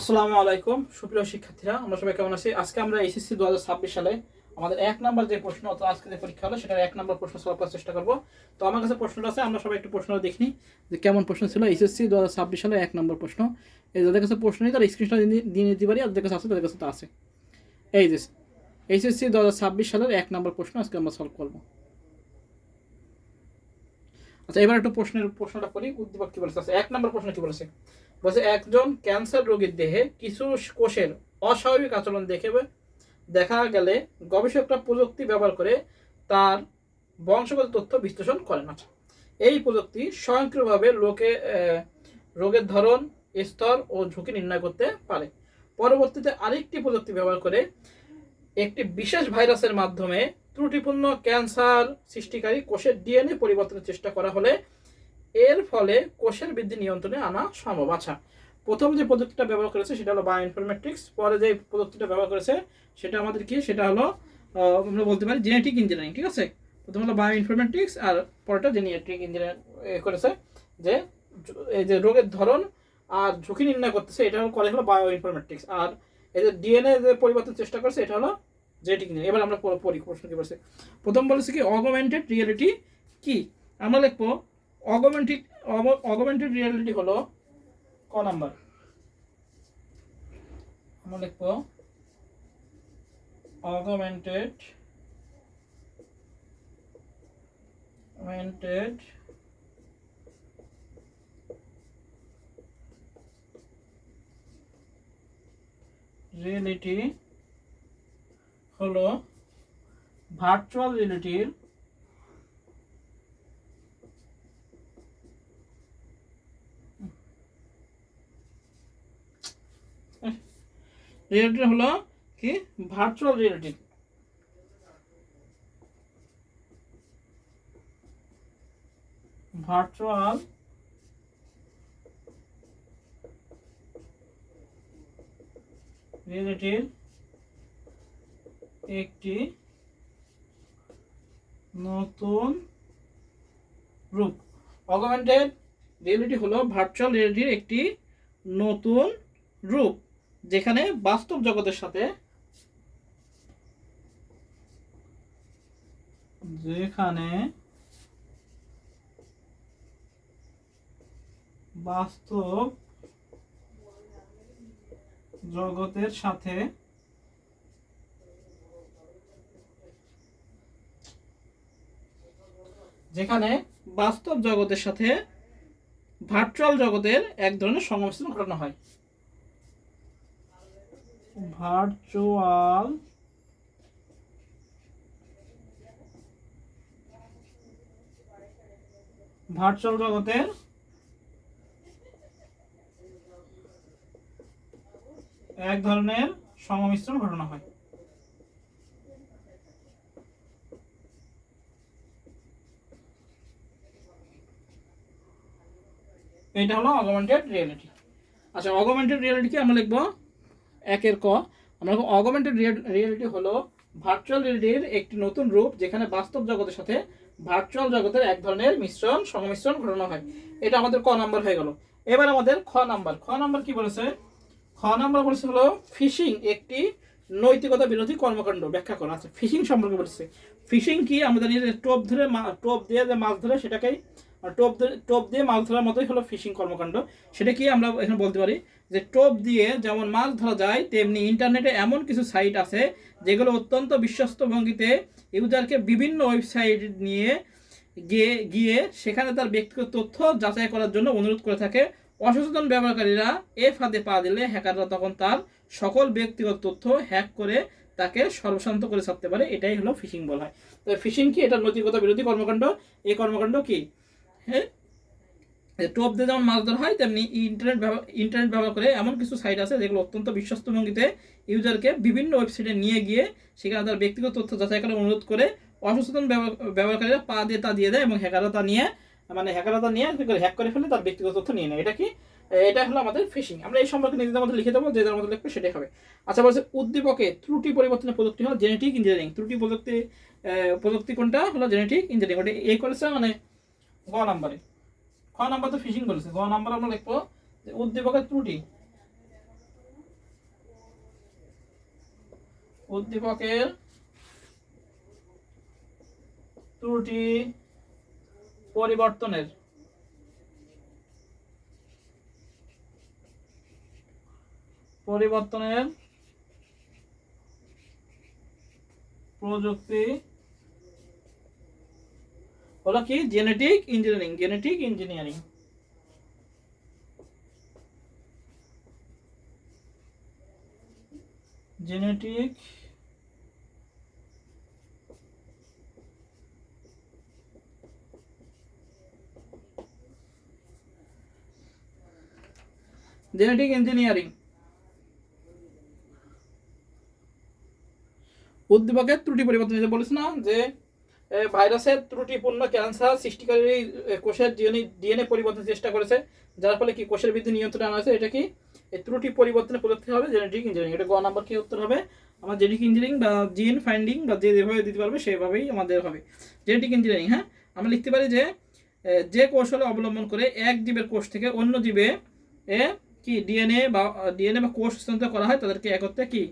আসসালামু আলাইকুম সুপ্রিয় শিক্ষার্থীরা, আমরা সবাই কেমন আছি? আজকে আমরা এসএসসি 2026 সালে আমাদের 1 নাম্বার যে প্রশ্ন অর্থাৎ আজকে যে পরীক্ষা হলো সেটার 1 নাম্বার প্রশ্ন সলভ করার চেষ্টা করব। তো আমার কাছে প্রশ্নটা আছে, আমরা সবাই একটু প্রশ্নটা দেখি যে কেমন প্রশ্ন ছিল। এসএসসি 2026 সালে 1 নাম্বার প্রশ্ন। এই যাদের কাছে প্রশ্ন নেই তারা স্ক্রিনশট দিয়ে নিতে পারি, আর যাদের কাছে আছে তাদের কাছে তো আছে। এই যে এসএসসি 2026 সালের 1 নাম্বার প্রশ্ন আজকে আমরা সলভ করব। আচ্ছা, এবার একটু প্রশ্নটা করি। উদ্দীপক কি বলেছে? আচ্ছা, 1 নাম্বার প্রশ্ন কি বলেছে? বলছে একজন ক্যান্সার রোগীর দেহে কিছু কোষের অস্বাভাবিক আচরণ দেখা গেলে গবেষকরা প্রযুক্তি ব্যবহার করে তার বংশগত তথ্য বিশ্লেষণ করেন। আচ্ছা, এই প্রযুক্তি স্বয়ংক্রিয়ভাবে রোগের ধরন, স্তর ও ঝুঁকি নির্ণয় করতে পারে। পরবর্তীতে আরেকটি প্রযুক্তি ব্যবহার করে একটি বিশেষ ভাইরাসের মাধ্যমে ত্রুটিপূর্ণ ক্যান্সার সৃষ্টিকারী কোষের ডিএনএ পরিবর্তনের চেষ্টা করা হলে এর ফলে কোষের বৃদ্ধি নিয়ন্ত্রণে আনা সম্ভব। আচ্ছা, প্রথম যে প্রযুক্তিটা ব্যবহার করেছে সেটা হলো বায়োইনফরমেটিক্স। পরে যে প্রযুক্তিটা ব্যবহার করেছে সেটা আমাদের কি, সেটা হলো আমরা বলতে পারি জেনেটিক ইঞ্জিনিয়ারিং। ঠিক আছে, প্রথম হলো বায়োইনফরমেটিক্স আর পরেরটা জেনেটিক ইঞ্জিনিয়ারিং করেছে। যে এই যে রোগের ধরন আর ঝুঁকি নির্ণয় করতেছে এটা করে হলো বায়োইনফরমেটিক্স, আর এই যে ডিএনএ যে পরিবর্তন চেষ্টা করছে এটা হলো জেনেটিক ইঞ্জিনিয়ারিং। এবার আমরা পড়ি প্রশ্ন কি বলছে। প্রথম বলেছে কি অগমেন্টেড রিয়েলিটি কি। আমরা লিখবো অগমেন্টেড রিয়েলিটি হলো ক নাম্বার। আমরা লিখবো অগমেন্টেড রিয়েলিটি হলো ভার্চুয়াল রিয়েলিটির হলো কি ভার্চুয়াল রিয়েলিটি। ভার্চুয়াল রিয়েলিটির একটি নতুন রূপ। অগমেন্টেড রিয়েলিটি হলো ভার্চুয়াল রিয়েলিটির একটি নতুন রূপ যেখানে বাস্তব জগতের সাথে বাস্তব জগতের সাথে ভার্চুয়াল জগতের এক ধরনের সংমিশ্রণ ঘটানো হয়। ভার্চুয়াল জগতের এক ধরনের সংমিশ্রণ ঘটানো হয়। এটা হলো অগমেন্টেড রিয়েলিটি। আচ্ছা, অগমেন্টেড রিয়েলিটি আমরা লিখবো একের ক। আমরা অগমেন্টেড রিয়েলিটি হলো ভার্চুয়াল রিয়েলিটির একটি নতুন রূপ যেখানে বাস্তব জগতের সাথে ভার্চুয়াল জগতের এক ধরনের সংমিশ্রণ ঘটানো হয়। এটা আমাদের ক নাম্বার হয়ে গেল। এবার আমাদের খ নাম্বার কি বলেছে? খ নাম্বার বলেছে হলো ফিশিং একটি নৈতিকতা বিরোধী কর্মকাণ্ড ব্যাখ্যা করা। আছে ফিশিং সম্পর্কে বলেছে। ফিশিং কি? আমরা জানি যে টোপ দিয়ে যে মাছ ধরে সেটাকেই টোপ দিয়ে মাছ ধরার মতোই হলো ফিশিং কর্মকাণ্ড। সেটা কি আমরা এখানে বলতে পারি যে টোপ দিয়ে যেমন মাছ ধরা যায় তেমনি ইন্টারনেটে এমন কিছু সাইট আছে যেগুলো অত্যন্ত বিশ্বস্ত ভঙ্গিতে ইউজারকে বিভিন্ন ওয়েবসাইট নিয়ে গিয়ে সেখানে তার ব্যক্তিগত তথ্য যাচাই করার জন্য অনুরোধ করে থাকে। অসচেতন ব্যবহারকারীরা এ ফাঁদে পা দিলে হ্যাকাররা তখন তার সকল ব্যক্তিগত তথ্য হ্যাক করে তাকে সর্বশান্ত করে ছাড়তে পারে। এটাই হলো ফিশিং বলা হয়। তো ফিশিং কি? এটা নৈতিকতা বিরোধী কর্মকাণ্ড। এই কর্মকাণ্ড কি? হ্যাঁ, টোপ দিয়ে যেমন মাছ ধরা হয় তেমনি ইন্টারনেট ব্যবহার করে এমন কিছু সাইট আছে যেগুলো অত্যন্ত বিশ্বস্ত ভঙ্গিতে ইউজারকে বিভিন্ন ওয়েবসাইটে নিয়ে গিয়ে সেখানে তার ব্যক্তিগত তথ্য যাচাই করার অনুরোধ করে অসচেতন ব্যবহারকারীরা পা দিয়ে দেয় এবং হ্যাকাররা তা নিয়ে হ্যাক করে ফেলে তার ব্যক্তিগত তথ্য নিয়ে নেয়। এটা হলো আমাদের ফিশিং। আমরা এই সম্পর্কে নিজেদের মধ্যে লিখে দেবো, যে যার মধ্যে লিখবে সেটাই হবে। আচ্ছা, বলছে উদ্দীপকে ত্রুটি পরিবর্তনের প্রযুক্তি হলো জেনেটিক ইঞ্জিনিয়ারিং। প্রযুক্তি কোনটা? হলো জেনেটিক ইঞ্জিনিয়ারিং। ওটা এই করেছে মানে গ নাম্বারে। খ নাম্বার তো ফিশিং বলেছে। গ নাম্বার আমরা লিখবো যে উদ্দীপকের ত্রুটি উদ্দীপকের ত্রুটি পরিবর্তনের প্রযুক্তি হলো কি genetic engineering. Genetic engineering genetic genetic engineering উদ্দীপকের ত্রুটি পরিবর্তন। যেটা বলিস না যে ভাইরাসের ত্রুটিপূর্ণ ক্যান্সার সৃষ্টিকারী কোষের ডিএনএ পরিবর্তনের চেষ্টা করেছে, যার ফলে কি কোষের বৃদ্ধি নিয়ন্ত্রণে আনা হয়েছে। এটা কি এই ত্রুটি পরিবর্তনের পদ্ধতি হবে জেনেটিক ইঞ্জিনিয়ারিং। এটা গ নাম্বার কি উত্তর হবে আমার জেনেটিক ইঞ্জিনিয়ারিং বা জিন ফাইন্ডিং বা যেভাবে দিতে পারবে সেভাবেই আমাদের হবে জেনেটিক ইঞ্জিনিয়ারিং। হ্যাঁ, আমরা লিখতে পারি যে কৌশল অবলম্বন করে এক জীবের কোষ থেকে অন্য জীবে কি ডিএনএ বা কোষ স্থানান্তর করা হয় তাদেরকে একত্রে কি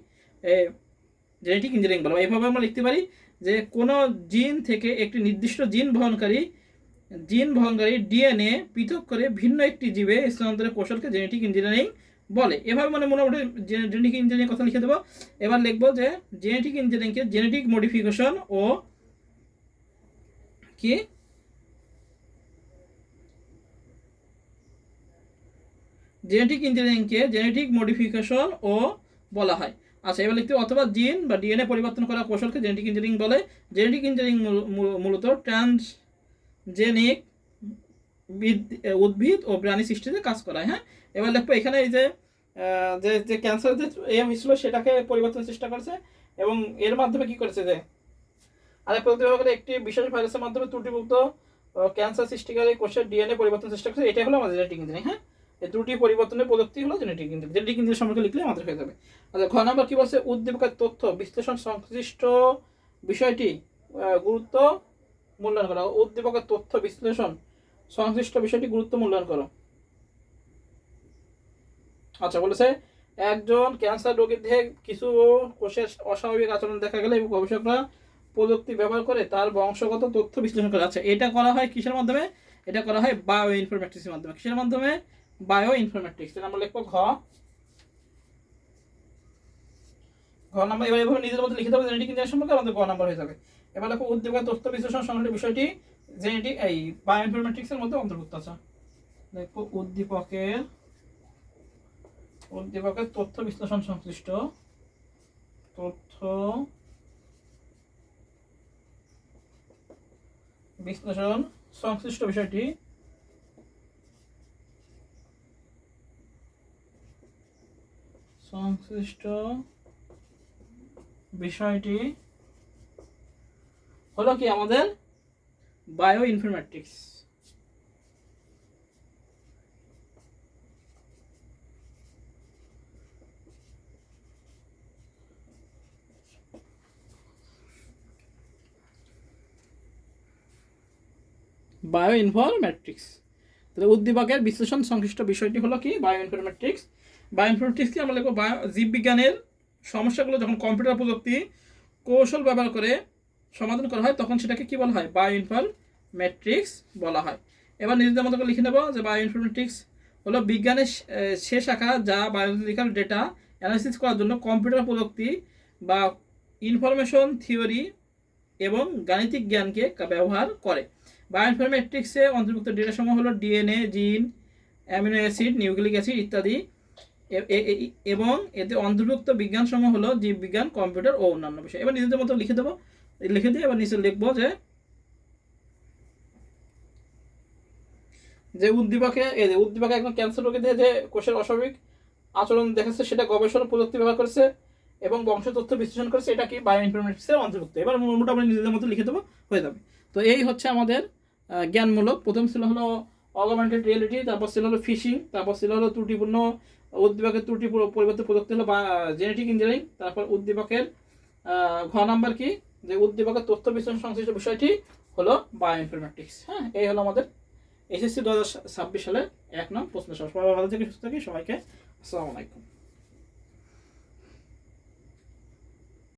জেনেটিক ইঞ্জিনিয়ারিং বলা হয়। এইভাবে আমরা লিখতে পারি যে কোনো জিন থেকে একটি নির্দিষ্ট জিন বহনকারী ডিএনএ পৃথক করে ভিন্ন একটি জীবে স্থানান্তরের কৌশলকে জেনেটিক ইঞ্জিনিয়ারিং বলে। এভাবে মানে মোটামুটি জেনেটিক ইঞ্জিনিয়ারিং কথা লিখে দেবো। এবার লিখবো যে জেনেটিক ইঞ্জিনিয়ারিংকে জেনেটিক মডিফিকেশন ও কি জেনেটিক ইঞ্জিনিয়ারিংকে জেনেটিক মডিফিকেশন ও বলা হয়। আচ্ছা, এবার লিখতে অথবা জিন বা ডিএনএ পরিবর্তন করা কৌশলকে জেনেটিক ইঞ্জিনিয়ারিং বলে। জেনেটিক ইঞ্জিনিয়ারিং মূলত ট্রান্সজেনিক উদ্ভিদ ও প্রাণী সৃষ্টিতে কাজ করায়। হ্যাঁ, এবার লিখবো এখানে এই যে ক্যান্সার যে এম ছিল সেটাকে পরিবর্তনের চেষ্টা করেছে এবং এর মাধ্যমে কি করেছে যে আরেক পদ্ধতি ব্যবহার একটি বিশেষ ভাইরাসের মাধ্যমে ত্রুটিমুক্ত ক্যান্সার সৃষ্টিকারী কোষের ডিএনএ পরিবর্তন চেষ্টা করেছে। এটাই হলো আমাদের জেনেটিক ইঞ্জিনিয়ারিং। হ্যাঁ, এই ত্রুটি পরিবর্তনের প্রযুক্তি হলো জেনেটিক ইঞ্জিনিয়ারিং। জেনেটিক ইঞ্জিনিয়ারিং সম্পর্কে লিখলে আমাদের হয়ে যাবে। আচ্ছা, ঘ নাম্বার কি বলছে উদ্দীপকের তথ্য বিশ্লেষণ সংশ্লিষ্ট বিষয়টি গুরুত্ব মূল্যায়ন করা। উদ্দীপকের তথ্য বিশ্লেষণ সংশ্লিষ্ট বিষয়টি গুরুত্ব মূল্যায়ন করো। আচ্ছা, বলেছে একজন ক্যান্সার রোগীর দেহে কিছু কোষের অস্বাভাবিক আচরণ দেখা গেলে এবং গবেষকরা প্রযুক্তি ব্যবহার করে তার বংশগত তথ্য বিশ্লেষণ করে। আচ্ছা, এটা করা হয় কিসের মাধ্যমে? এটা করা হয় বায়ো ইনফরমেটিক্সের মাধ্যমে। কিসের মাধ্যমে? Bio informatics. আমরা লিখবো ঘ নাম্বার। এবার এভাবে নিজের মধ্যে লিখে দেবো জেনেটিক ইঞ্জিনিয়ারিং সম্পর্কে, আমাদের গ নাম্বার হয়ে যাবে। এবার দেখো উদ্দীপকের তথ্য বিশ্লেষণ সংক্রান্ত বিষয়টি জেনেটিক এই বায়ো ইনফরমেটিক্সের মধ্যে অন্তর্ভুক্ত আছে। দেখো উদ্দীপকের তথ্য বিশ্লেষণ সংশ্লিষ্ট বিষয়টি হলো কি আমাদের বায়ো ইনফরমেটিক্স। বায়ো ইনফরমেটিক্স তাহলে উদ্দীপকের বিশ্লেষণ সংশ্লিষ্ট বিষয়টি হলো কি বায়ো ইনফরমেটিক্স। বায়ো ইনফরমেটিক্সকে আমরা লিখবো জীববিজ্ঞানের সমস্যাগুলো যখন কম্পিউটার প্রযুক্তি কৌশল ব্যবহার করে সমাধান করা হয় তখন সেটাকে কি বলা হয়? বায়ো ইনফরমেটিক্স বলা হয়। এবার নিজেদের মতো করে লিখে নেব যে বায়ো ইনফরমেটিক্স হলো বিজ্ঞানের সে শাখা যা বায়োলজিক্যাল ডেটা অ্যানালিসিস করার জন্য কম্পিউটার প্রযুক্তি বা ইনফরমেশন থিওরি এবং গাণিতিক জ্ঞানকে ব্যবহার করে। বায়ো ইনফরমেটিক্সে অন্তর্ভুক্ত ডেটা সমূহ হলো ডিএনএ, জিন, অ্যামিনো অ্যাসিড, নিউক্লিক অ্যাসিড ইত্যাদি এবং এতে অন্তর্ভুক্ত বিজ্ঞান সমূহ হলো জীববিজ্ঞান, কম্পিউটার ও অন্যান্য বিষয়। এবার নিজেদের মতো লিখে দেবো, লিখে দিয়ে এবার নিচে লিখবো যে উদ্দীপকে একজন ক্যান্সার রোগীদের যে কোষের অস্বাভাবিক আচরণ দেখাচ্ছে সেটা গবেষণা প্রযুক্তি ব্যবহার করেছে এবং বংশ তথ্য বিশ্লেষণ করেছে। এটা কি বায়ো ইনফরমেটিক্সের অন্তর্ভুক্ত। এবার মোটামুটি নিজেদের মতো লিখে দেবো, হয়ে যাবে। তো এই হচ্ছে আমাদের জ্ঞানমূলক। প্রথম ছিল হলো অগমেন্টেড রিয়েলিটি, তারপর ছিল হলো ফিশিং, তারপর ছিল হলো ত্রুটিপূর্ণ উদ্দীপকের ত্রুটি পরিবর্তন প্রযুক্তি হলো জেনেটিক ইঞ্জিনিয়ারিং। তারপর উদ্দীপকের ঘ নাম্বার কি যে উদ্দীপকের তথ্য বিশ্লেষণ সংশ্লিষ্ট বিষয়টি হলো বায়ো ইনফরমেটিক্স। হ্যাঁ, এই হলো আমাদের এসএসসি 2026 সালের 1 নং প্রশ্ন। সবাই ভালো থেকে সুস্থ থাকি। সবাইকে আসসালামু আলাইকুম।